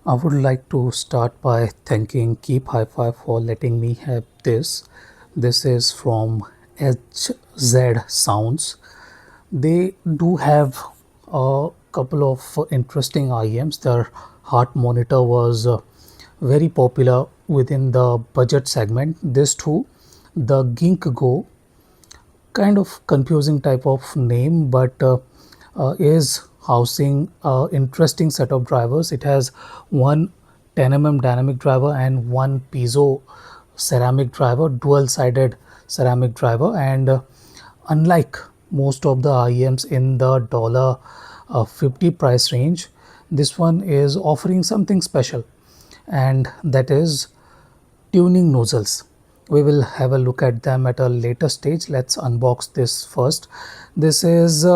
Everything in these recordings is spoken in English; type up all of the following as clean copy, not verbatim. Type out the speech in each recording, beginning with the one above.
I would like to start by thanking Keep Hi-Fi for letting me have this. This is from HZ Sounds. They do have a couple of interesting IEMs. Their heart monitor was very popular within the budget segment. This too, the Ginkgo, kind of confusing type of name, but is housing interesting set of drivers. It has one 10 dynamic driver and one piezo ceramic driver, dual sided ceramic driver, and unlike most of the IEMs in the dollar 50 price range, this one is offering something special, and that is tuning nozzles. We will have a look at them at a later stage. Let's unbox this first. This is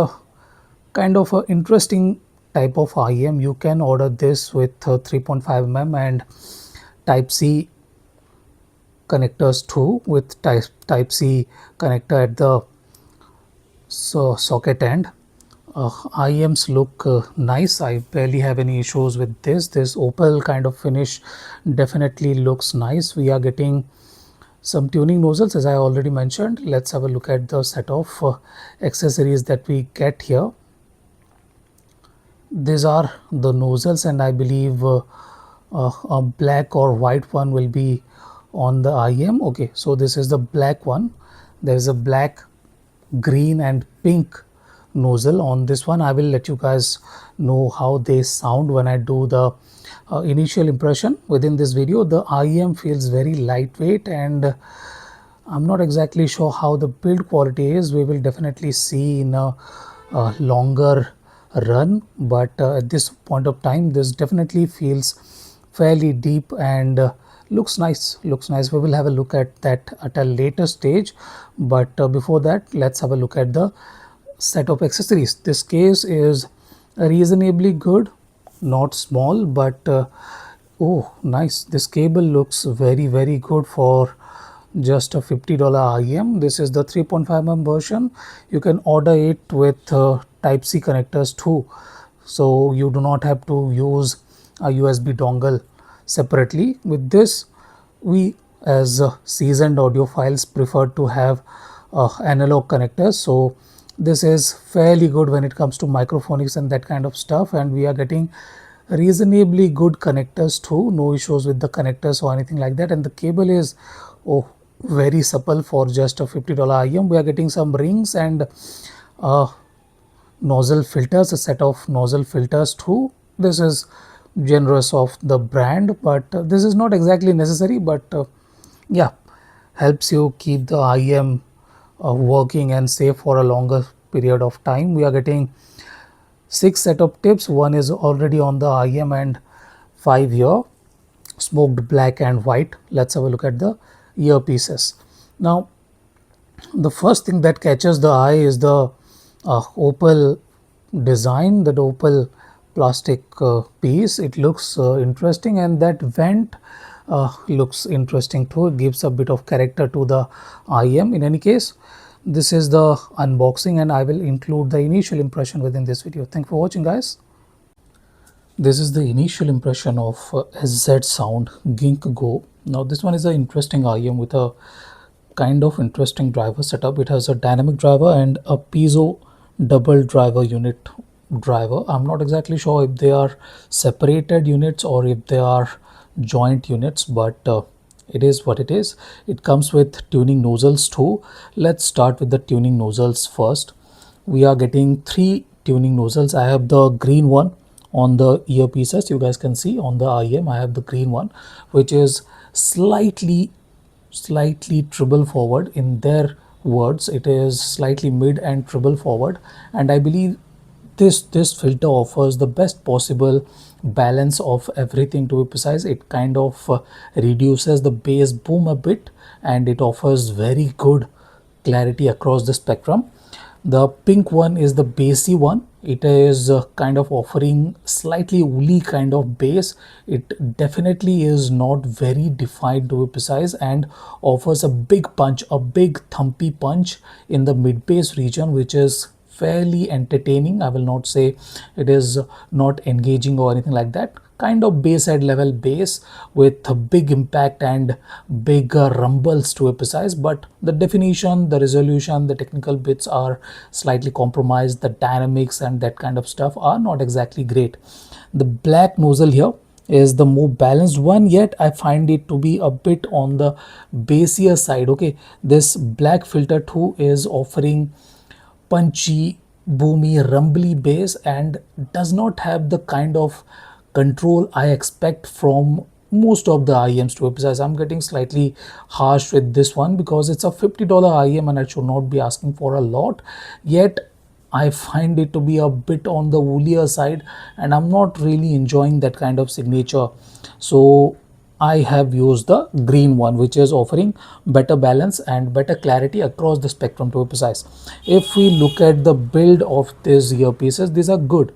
kind of an interesting type of IEM. You can order this with 3.5 mm and type C connectors too, with type C connector at the socket end. IEMs look nice. I barely have any issues with this. This opal kind of finish definitely looks nice. We are getting some tuning nozzles, as I already mentioned. Let's have a look at the set of accessories that we get here. These are the nozzles, and I believe a black or white one will be on the IEM. Okay, so this is the black one. There is a black, green and pink nozzle on this one. I will let you guys know how they sound when I do the initial impression within this video. The IEM feels very lightweight, and I'm not exactly sure how the build quality is. We will definitely see in a longer run, but at this point of time this definitely feels fairly deep and looks nice. We will have a look at that at a later stage, but before that, let's have a look at the set of accessories. This case is reasonably good, not small, but oh nice. This cable looks very good for just a $50 IEM. This is the 3.5 mm version. You can order it with type C connectors too, so you do not have to use a USB dongle separately. With this, we as seasoned audiophiles prefer to have analog connectors, so this is fairly good when it comes to microphonics and that kind of stuff, and we are getting reasonably good connectors too. No issues with the connectors or anything like that, and the cable is oh very supple for just a $50 IEM. We are getting some rings and nozzle filters, a set of nozzle filters too. This is generous of the brand, but this is not exactly necessary, but yeah, helps you keep the IEM working and safe for a longer period of time. We are getting 6 setup tips. One is already on the IEM and 5 here, smoked black and white. Let's have a look at the earpieces. Now, the first thing that catches the eye is the opal design, that opal plastic piece. It looks interesting, and that vent looks interesting too. It gives a bit of character to the IEM. In any case, this is the unboxing, and I will include the initial impression within this video. Thank you for watching, guys. This is the initial impression of HZsound Ginkgo. Now this one is an interesting IEM with a kind of interesting driver setup. It has a dynamic driver and a piezo double driver unit driver. I'm not exactly sure if they are separated units or if they are joint units, but it is what it is. It comes with tuning nozzles too. Let's start with the tuning nozzles first. We are getting 3 tuning nozzles. I have the green one on the earpieces. You guys can see on the IEM I have the green one, which is slightly treble forward. In their words, it is slightly mid and treble forward, and I believe this filter offers the best possible balance of everything. To be precise, it kind of reduces the bass boom a bit, and it offers very good clarity across the spectrum. The pink one is the bassy one. It is kind of offering slightly woolly kind of bass. It definitely is not very defined, to be precise, and offers a big punch, a big thumpy punch in the mid bass region, which is fairly entertaining. I will not say it is not engaging or anything like that. kind of bass-head level bass with a big impact and big rumbles to be precise. But the definition, the resolution, the technical bits are slightly compromised. The dynamics and that kind of stuff are not exactly great. The black nozzle here is the more balanced one, yet I find it to be a bit on the bassier side. Okay, this black filter too is offering punchy, boomy, rumbly bass and does not have the kind of control I expect from most of the IEMs to be precise. I'm getting slightly harsh with this one because it's a $50 IEM and I should not be asking for a lot. Yet I find it to be a bit on the woolier side and I'm not really enjoying that kind of signature. So I have used the green one, which is offering better balance and better clarity across the spectrum to be precise. If we look at the build of these earpieces, these are good.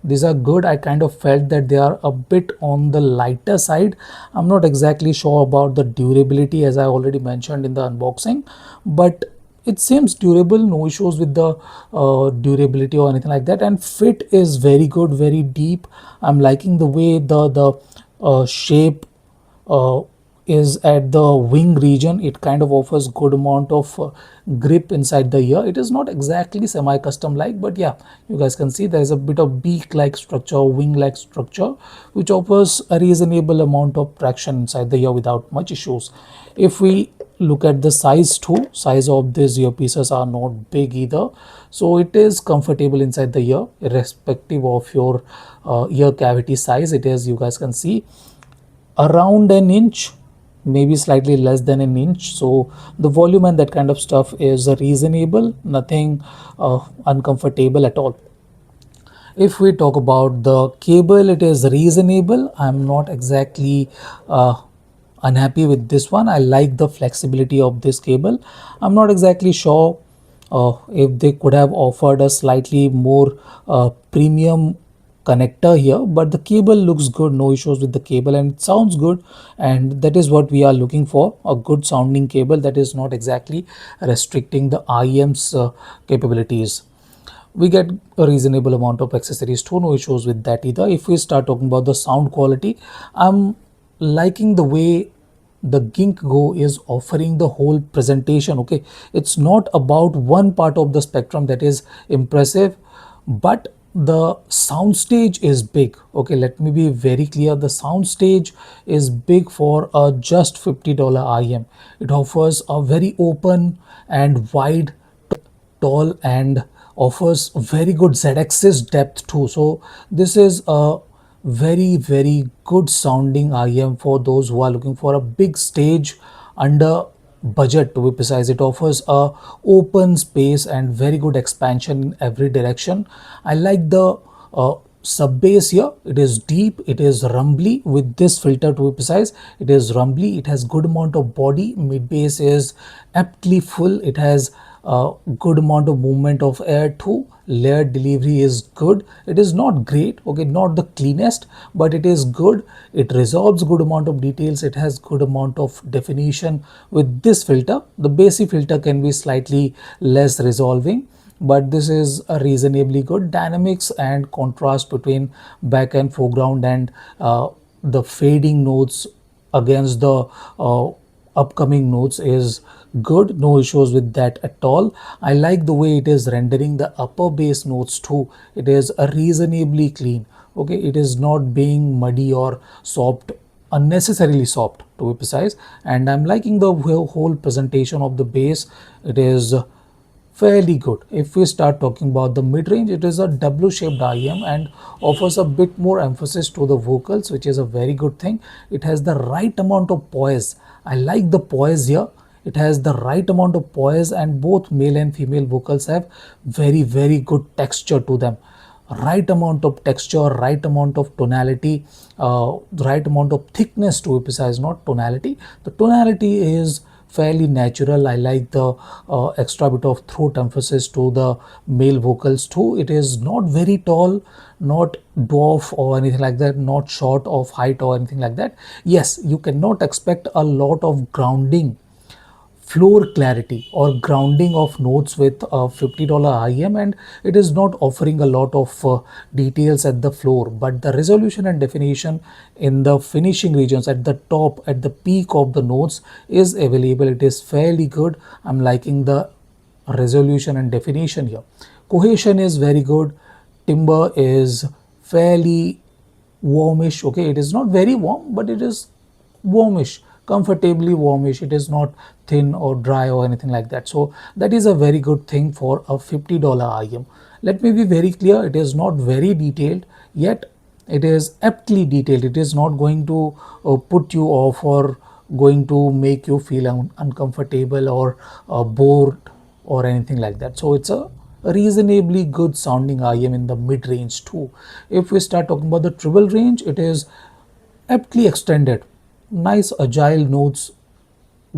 These are good. I kind of felt that they are a bit on the lighter side. I'm not exactly sure about the durability as I already mentioned in the unboxing, but it seems durable, no issues with the durability or anything like that, and fit is very good, very deep. I'm liking the way the shape uh, is at the wing region. It kind of offers good amount of grip inside the ear. It is not exactly semi-custom like, but yeah, you guys can see there is a bit of beak-like structure, wing-like structure, which offers a reasonable amount of traction inside the ear without much issues. If we look at the size too, size of these earpieces are not big either, so it is comfortable inside the ear irrespective of your ear cavity size. It is, you guys can see, around an inch, maybe slightly less than an inch. So the volume and that kind of stuff is reasonable, nothing uncomfortable at all. If we talk about the cable, it is reasonable. I'm not exactly unhappy with this one. I like the flexibility of this cable. I'm not exactly sure if they could have offered a slightly more premium connector here, but the cable looks good, no issues with the cable, and it sounds good, and that is what we are looking for, a good sounding cable that is not exactly restricting the IEM's capabilities. We get a reasonable amount of accessories too, no issues with that either. If we start talking about the sound quality, I'm liking the way the Ginkgo is offering the whole presentation. Okay, it's not about one part of the spectrum that is impressive, but the sound stage is big. Okay, let me be very clear, the sound stage is big for a just $50 IEM. It offers a very open and wide, tall, and offers very good z-axis depth too. So this is a very good sounding IEM for those who are looking for a big stage under budget to be precise. It offers a open space and very good expansion in every direction. I like the sub bass here. It is deep, it is rumbly with this filter to be precise. It is rumbly, it has good amount of body. Mid bass is aptly full, it has a good amount of movement of air too. Layered delivery is good. It is not great, okay, not the cleanest, but it is good. It resolves good amount of details. It has good amount of definition with this filter. The basic filter can be slightly less resolving, but this is a reasonably good. Dynamics and contrast between back and foreground and the fading notes against the upcoming notes is good, no issues with that at all. I like the way it is rendering the upper bass notes too. It is a reasonably clean. Okay, it is not being muddy or soft, unnecessarily soft to be precise, and I'm liking the whole presentation of the bass. It is fairly good. If we start talking about the mid-range, it is a W-shaped IEM and offers a bit more emphasis to the vocals, which is a very good thing. It has the right amount of poise. I like the poise here. It has the right amount of poise, and both male and female vocals have very good texture to them. Right amount of texture, right amount of tonality, right amount of thickness to be precise, not tonality. The tonality is fairly natural. I like the extra bit of throat emphasis to the male vocals too. It is not very tall, not dwarf or anything like that, not short of height or anything like that. Yes, you cannot expect a lot of grounding floor clarity or grounding of notes with a $50 IEM, and it is not offering a lot of details at the floor, but the resolution and definition in the finishing regions at the top, at the peak of the notes is available. It is fairly good. I'm liking the resolution and definition here. Cohesion is very good. Timbre is fairly warmish. Okay, it is not very warm, but it is warmish, comfortably warmish. It is not thin or dry or anything like that. So that is a very good thing for a $50 IEM. Let me be very clear, it is not very detailed, yet it is aptly detailed. It is not going to put you off or going to make you feel uncomfortable or bored or anything like that. So it's a reasonably good sounding IEM in the mid range too. If we start talking about the treble range, it is aptly extended, nice agile notes,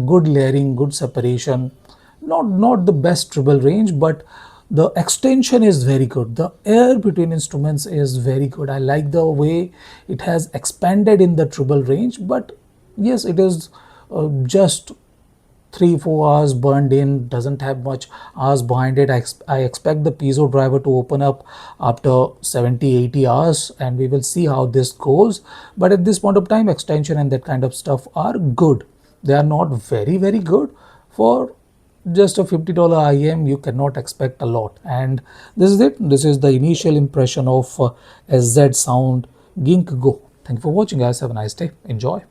good layering, good separation. Not the best treble range, but the extension is very good. The air between instruments is very good. I like the way it has expanded in the treble range, but yes, it is just 3 4 hours burned in, doesn't have much hours behind it. I expect the piezo driver to open up after 70 80 hours, and we will see how this goes. But at this point of time, extension and that kind of stuff are good. They are not very good. For just a $50 IEM, you cannot expect a lot. And this is it. This is the initial impression of SZsound Ginkgo. Thank you for watching, guys. Have a nice day. Enjoy.